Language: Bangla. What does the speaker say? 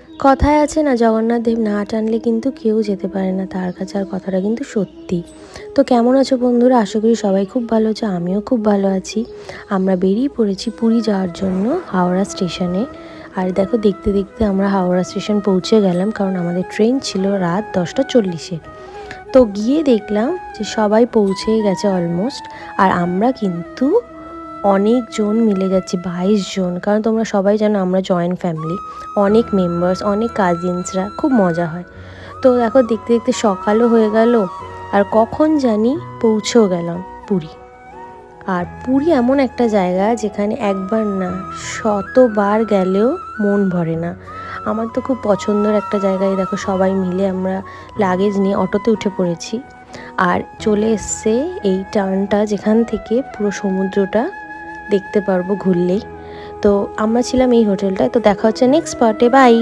কথায় আছে না, জগন্নাথ দেব না টানলে কিন্তু কেউ যেতে পারে না তার কাছে, আর কথাটা কিন্তু সত্যি। তো কেমন আছো বন্ধুরা? আশা করি সবাই খুব ভালো আছো, আমিও খুব ভালো আছি। আমরা বেরিয়ে পড়েছি পুরী যাওয়ার জন্য হাওড়া স্টেশনে। আর দেখো, দেখতে দেখতে আমরা হাওড়া স্টেশন পৌঁছে গেলাম, কারণ আমাদের ট্রেন ছিল রাত 10টা 40-এ। তো গিয়ে দেখলাম যে সবাই পৌঁছেই গেছে অলমোস্ট। আর আমরা কিন্তু অনেকজন মিলে যাচ্ছি, 22 জন, কারণ তোমরা সবাই জানো আমরা জয়েন্ট ফ্যামিলি, অনেক মেম্বার্স, অনেক কাজিনসরা, খুব মজা হয়। তো দেখো, দেখতে দেখতে সকালও হয়ে গেল, আর কখন জানি পৌঁছেও গেলাম পুরী। আর পুরী এমন একটা জায়গা যেখানে একবার না, শতবার গেলেও মন ভরে না। আমার তো খুব পছন্দের একটা জায়গায়। দেখো, সবাই মিলে আমরা লাগেজ নিয়ে অটোতে উঠে পড়েছি, আর চলে এসছে এই টার্নটা যেখান থেকে পুরো সমুদ্রটা দেখতে পারবো ঘুরলেই। তো আমরা ছিলাম এই হোটেলটায়। তো দেখা হচ্ছে নেক্সট পার্টে, বাই।